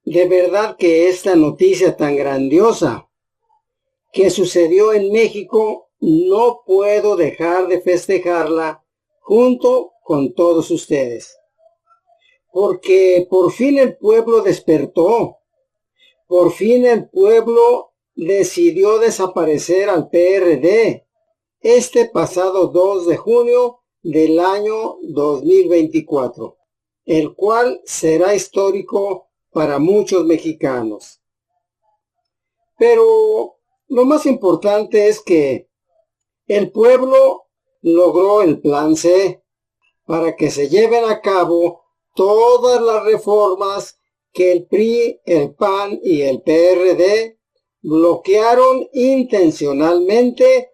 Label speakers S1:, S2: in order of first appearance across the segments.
S1: De verdad que esta noticia tan grandiosa que sucedió en México no puedo dejar de festejarla junto con todos ustedes. Porque por fin el pueblo despertó. Por fin el pueblo decidió desaparecer al PRD este pasado 2 de junio del año 2024, el cual será histórico para muchos mexicanos. Pero lo más importante es que el pueblo logró el plan C para que se lleven a cabo todas las reformas que el PRI, el PAN y el PRD bloquearon intencionalmente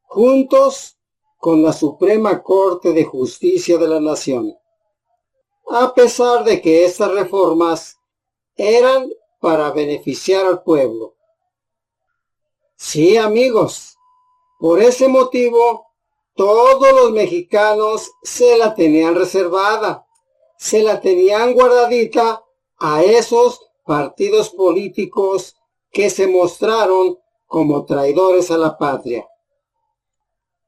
S1: juntos con la Suprema Corte de Justicia de la Nación. A pesar de que estas reformas eran para beneficiar al pueblo. Sí, amigos, por ese motivo todos los mexicanos se la tenían reservada, se la tenían guardadita a esos partidos políticos que se mostraron como traidores a la patria.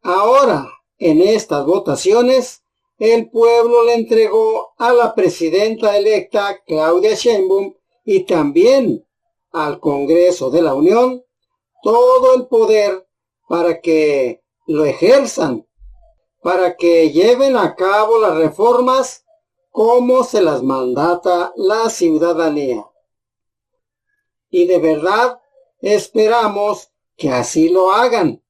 S1: Ahora, en estas votaciones, el pueblo le entregó a la presidenta electa Claudia Sheinbaum y también al Congreso de la Unión todo el poder para que lo ejerzan, para que lleven a cabo las reformas como se las mandata la ciudadanía. Y de verdad esperamos que así lo hagan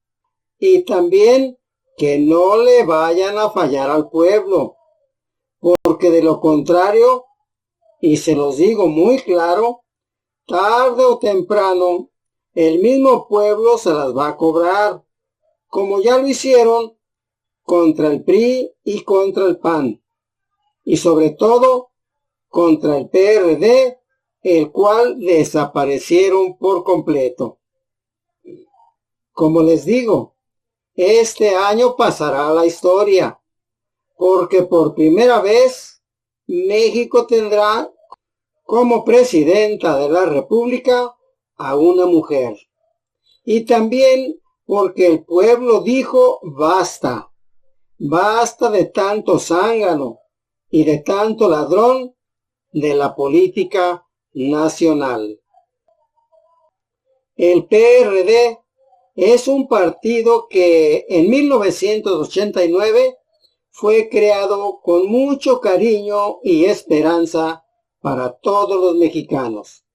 S1: y también que no le vayan a fallar al pueblo, porque de lo contrario, y se los digo muy claro, tarde o temprano el mismo pueblo se las va a cobrar, como ya lo hicieron contra el PRI y contra el PAN, y sobre todo contra el PRD, el cual desaparecieron por completo. Como les digo, este año pasará a la historia, porque por primera vez México tendrá como presidenta de la República a una mujer. Y también porque el pueblo dijo basta, basta de tanto zángano y de tanto ladrón de la política nacional. El PRD es un partido que en 1989 fue creado con mucho cariño y esperanza para todos los mexicanos.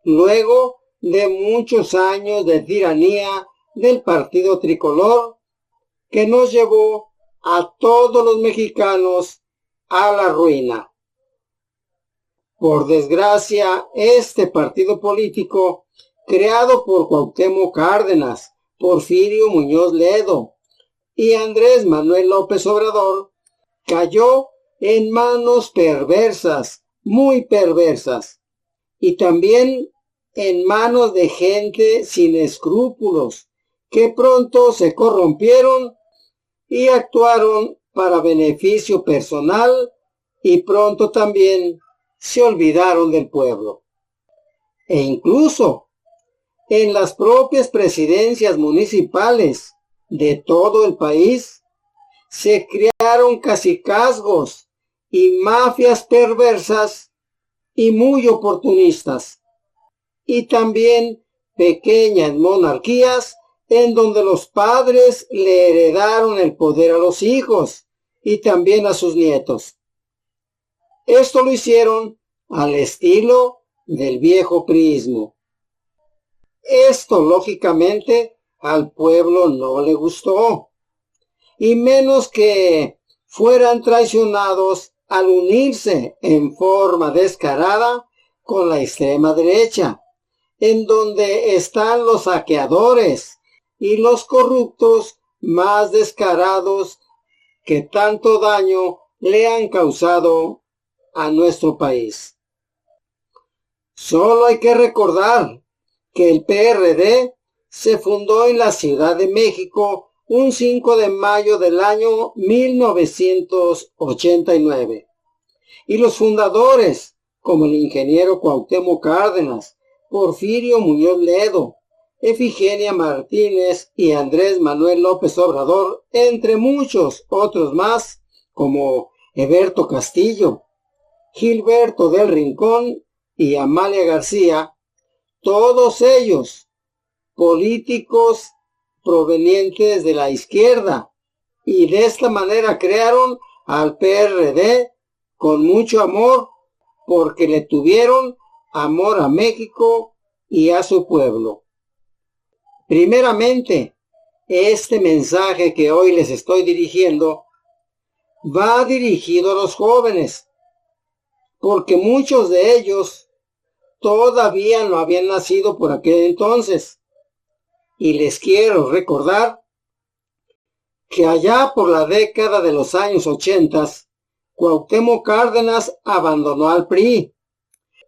S1: Luego de muchos años de tiranía del partido tricolor que nos llevó a todos los mexicanos a la ruina. Por desgracia, este partido político, creado por Cuauhtémoc Cárdenas, Porfirio Muñoz Ledo y Andrés Manuel López Obrador, cayó en manos perversas, muy perversas, y también en manos de gente sin escrúpulos, que pronto se corrompieron y actuaron para beneficio personal y pronto también se olvidaron del pueblo. E incluso en las propias presidencias municipales de todo el país se crearon cacicazgos y mafias perversas y muy oportunistas, y también pequeñas monarquías en donde los padres le heredaron el poder a los hijos y también a sus nietos. Esto lo hicieron al estilo del viejo priismo. Esto, lógicamente, al pueblo no le gustó, y menos que fueran traicionados al unirse en forma descarada con la extrema derecha, en donde están los saqueadores y los corruptos más descarados que tanto daño le han causado a nuestro país. Solo hay que recordar que el PRD se fundó en la Ciudad de México un 5 de mayo del año 1989. Y los fundadores, como el ingeniero Cuauhtémoc Cárdenas, Porfirio Muñoz Ledo, Efigenia Martínez y Andrés Manuel López Obrador, entre muchos otros más, como Eberto Castillo, Gilberto del Rincón y Amalia García, todos ellos políticos provenientes de la izquierda, y de esta manera crearon al PRD con mucho amor, porque le tuvieron amor a México y a su pueblo. Primeramente, este mensaje que hoy les estoy dirigiendo va dirigido a los jóvenes, porque muchos de ellos todavía no habían nacido por aquel entonces. Y les quiero recordar que allá por la década de los años 80, Cuauhtémoc Cárdenas abandonó al PRI,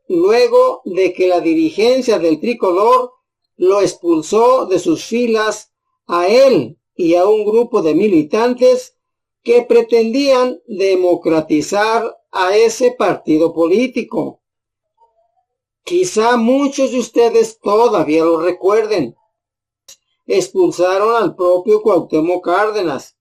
S1: luego de que la dirigencia del tricolor lo expulsó de sus filas a él y a un grupo de militantes que pretendían democratizar a ese partido político. Quizá muchos de ustedes todavía lo recuerden. Expulsaron al propio Cuauhtémoc Cárdenas,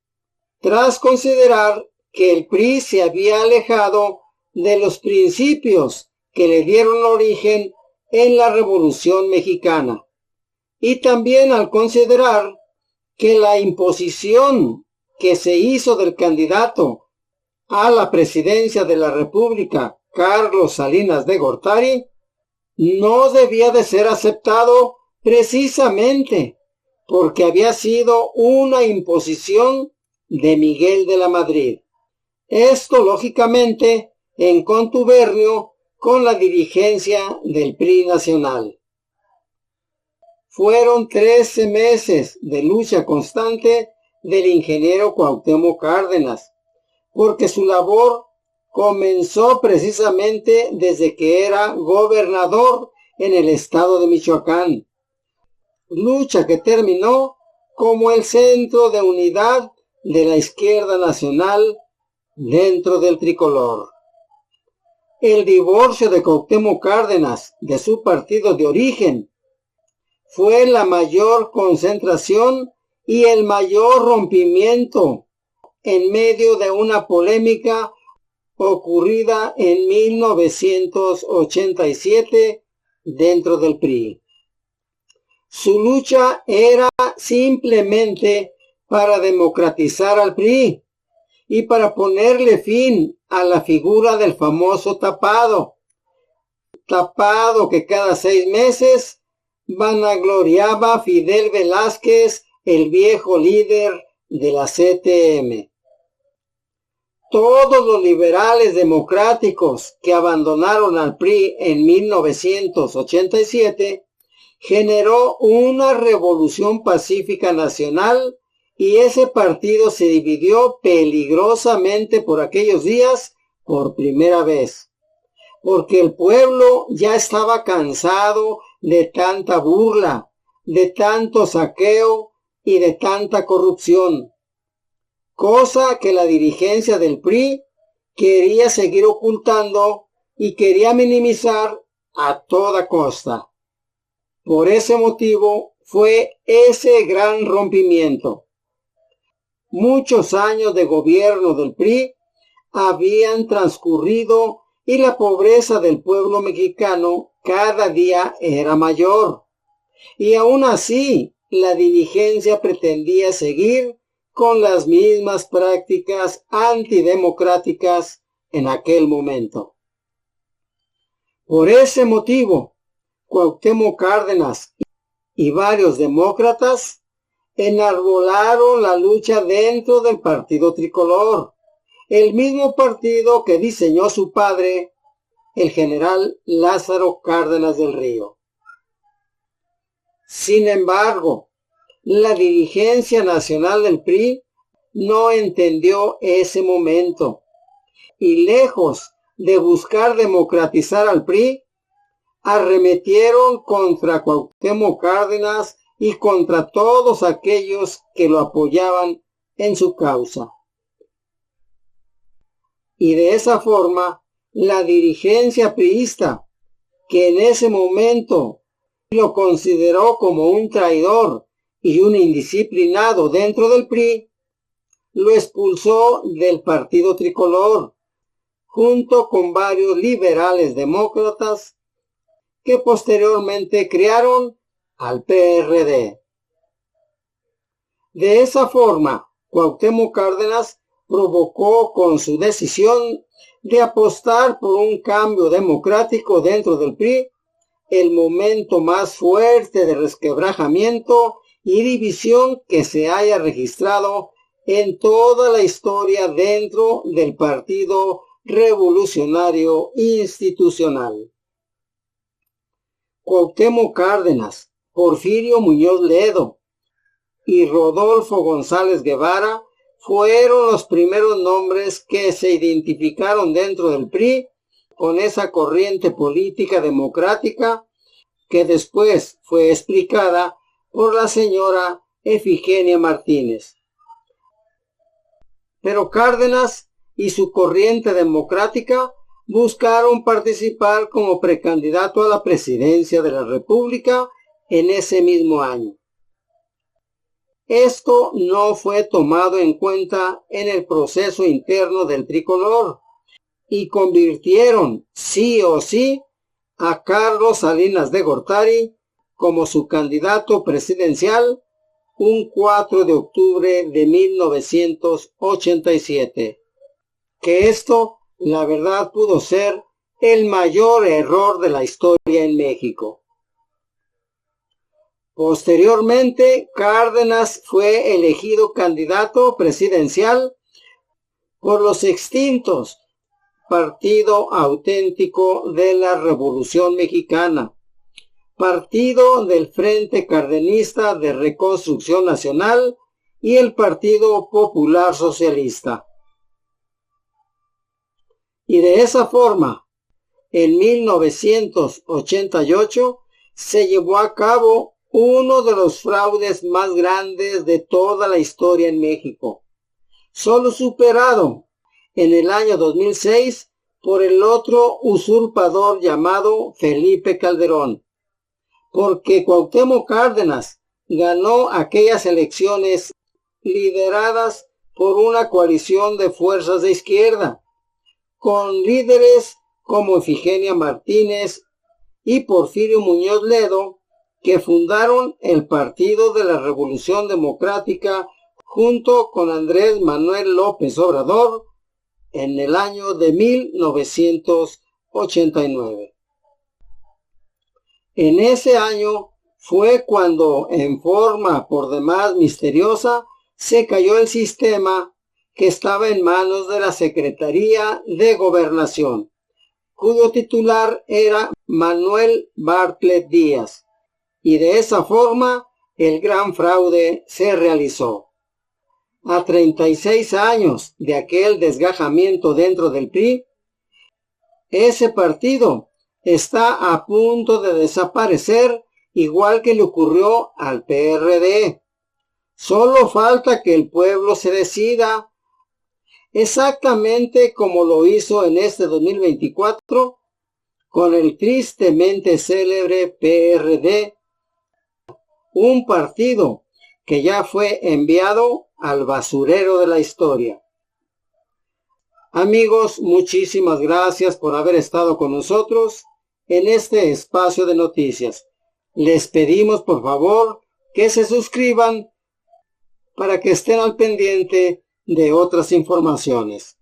S1: tras considerar que el PRI se había alejado de los principios que le dieron origen en la Revolución Mexicana, y también al considerar que la imposición que se hizo del candidato a la presidencia de la República, Carlos Salinas de Gortari, no debía de ser aceptado precisamente porque había sido una imposición de Miguel de la Madrid. Esto, lógicamente, en contubernio con la dirigencia del PRI nacional. Fueron 13 meses de lucha constante del ingeniero Cuauhtémoc Cárdenas, porque su labor comenzó precisamente desde que era gobernador en el estado de Michoacán. Lucha que terminó como el centro de unidad de la izquierda nacional dentro del tricolor. El divorcio de Cuauhtémoc Cárdenas de su partido de origen fue la mayor concentración y el mayor rompimiento en medio de una polémica ocurrida en 1987 dentro del PRI. Su lucha era simplemente para democratizar al PRI y para ponerle fin a la figura del famoso tapado que cada 6 meses vanagloriaba Fidel Velázquez, el viejo líder de la CTM. Todos los liberales democráticos que abandonaron al PRI en 1987 generó una revolución pacífica nacional y ese partido se dividió peligrosamente por aquellos días por primera vez, porque el pueblo ya estaba cansado de tanta burla, de tanto saqueo y de tanta corrupción, cosa que la dirigencia del PRI quería seguir ocultando y quería minimizar a toda costa. Por ese motivo fue ese gran rompimiento. Muchos años de gobierno del PRI habían transcurrido y la pobreza del pueblo mexicano cada día era mayor. Y aún así, la dirigencia pretendía seguir con las mismas prácticas antidemocráticas en aquel momento. Por ese motivo, Cuauhtémoc Cárdenas y varios demócratas enarbolaron la lucha dentro del partido tricolor, el mismo partido que diseñó su padre, el general Lázaro Cárdenas del Río. Sin embargo, la dirigencia nacional del PRI no entendió ese momento y lejos de buscar democratizar al PRI, arremetieron contra Cuauhtémoc Cárdenas y contra todos aquellos que lo apoyaban en su causa. Y de esa forma, la dirigencia priista, que en ese momento lo consideró como un traidor y un indisciplinado dentro del PRI, lo expulsó del partido tricolor, junto con varios liberales demócratas que posteriormente crearon al PRD. De esa forma, Cuauhtémoc Cárdenas provocó con su decisión de apostar por un cambio democrático dentro del PRI el momento más fuerte de resquebrajamiento y división que se haya registrado en toda la historia dentro del Partido Revolucionario Institucional. Cuauhtémoc Cárdenas, Porfirio Muñoz Ledo y Rodolfo González Guevara fueron los primeros nombres que se identificaron dentro del PRI con esa corriente política democrática que después fue explicada por la señora Efigenia Martínez. Pero Cárdenas y su corriente democrática buscaron participar como precandidato a la presidencia de la República en ese mismo año. Esto no fue tomado en cuenta en el proceso interno del tricolor y convirtieron sí o sí a Carlos Salinas de Gortari como su candidato presidencial un 4 de octubre de 1987. Que esto, la verdad, pudo ser el mayor error de la historia en México. Posteriormente, Cárdenas fue elegido candidato presidencial por los extintos Partido Auténtico de la Revolución Mexicana, Partido del Frente Cardenista de Reconstrucción Nacional y el Partido Popular Socialista. Y de esa forma, en 1988 se llevó a cabo uno de los fraudes más grandes de toda la historia en México, solo superado en el año 2006 por el otro usurpador llamado Felipe Calderón, porque Cuauhtémoc Cárdenas ganó aquellas elecciones lideradas por una coalición de fuerzas de izquierda, con líderes como Efigenia Martínez y Porfirio Muñoz Ledo, que fundaron el Partido de la Revolución Democrática junto con Andrés Manuel López Obrador en el año de 1989. En ese año fue cuando, en forma por demás misteriosa, se cayó el sistema que estaba en manos de la Secretaría de Gobernación, cuyo titular era Manuel Bartlett Díaz, y de esa forma el gran fraude se realizó. A 36 años de aquel desgajamiento dentro del PRI, ese partido está a punto de desaparecer, igual que le ocurrió al PRD. Solo falta que el pueblo se decida, exactamente como lo hizo en este 2024 con el tristemente célebre PRD, un partido que ya fue enviado al basurero de la historia. Amigos, muchísimas gracias por haber estado con nosotros en este espacio de noticias. Les pedimos por favor que se suscriban para que estén al pendiente de otras informaciones.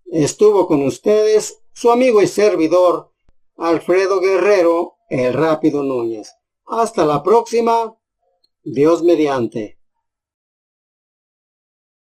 S1: Estuvo con ustedes su amigo y servidor Alfredo Guerrero, el Rápido Núñez. Hasta la próxima, Dios mediante.